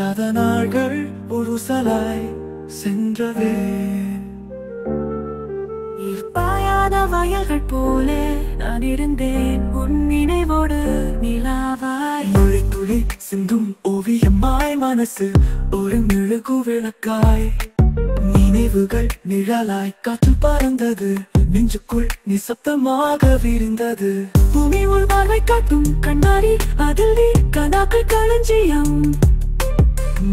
இல்லாத நாள்கள் உருசலாய் சென்றதே. பாயாத வயல்கள் போலே நான் இருந்தேன் உன் நினைவோடு நிலாவாய். மழை துளி சிந்தும் ஓவியமாய் மனசு ஒரு மெழுகு விளக்காய். நினைவுகள் நிழலாய் காற்று பறந்தது, நெஞ்சுக்குள் நிசப்தமாக விரிந்தது. பூமி உள் பார்வை காட்டும் கண்ணாடி, அதில் நீ கனாக்கள் களஞ்சியம்.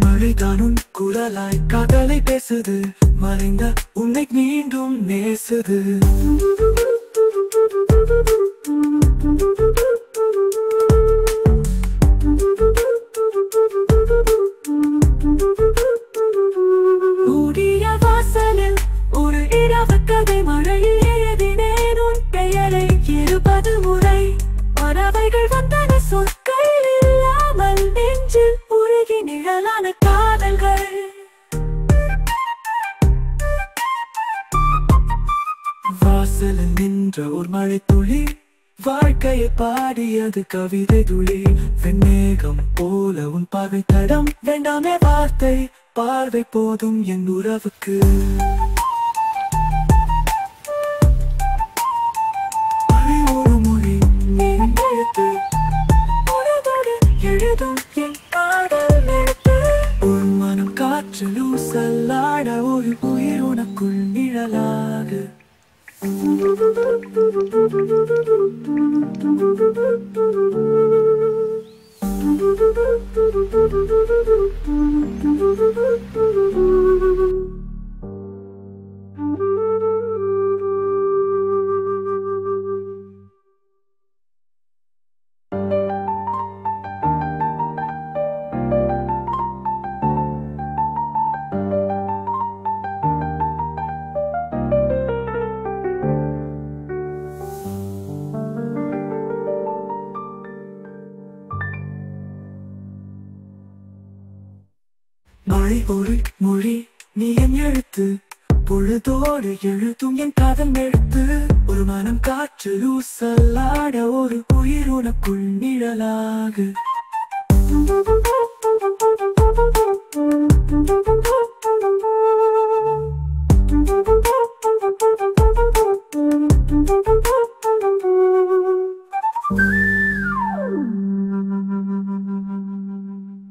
மழைதான் உன் குரலாய் காதலை பேசுது, மறைந்த உன்னை மீண்டும் நேசுது. மூடிய வாசலில் ஒரு இரவு கதை மழையில் எழுதினேன் உன் பெயரை 20 முறை. பறவைகள் வந்தன சொற்கள் இல்லாமல், நெஞ்சில் உருகி நிழலான காதல்கள். வாசலில் நின்ற ஒரு மழை துளி வாழ்க்கையை பாடியது கவிதை துளி. வெண்மேகம் போல உன் பார்வை தடம், வேண்டாமே வார்த்தை பார்வை போதும் என் உறவுக்கு. மழை ஒரு மொழி நீ எழுத்து, உனதோடு எழுதும் என் பாடல் எழுத்து. உன் மனம் காற்றில் ஊசலாட, ஒரு உயிர் உனக்குள் நிழலாக. மழை ஒரு மொழி நீ என் எழுத்து, பொழுதோடு எழுதும் என் காதல் எழுத்து. ஒரு மனம் காற்றில் ஊசலாட, ஒரு உயிர் உனக்குள் நிழலாக.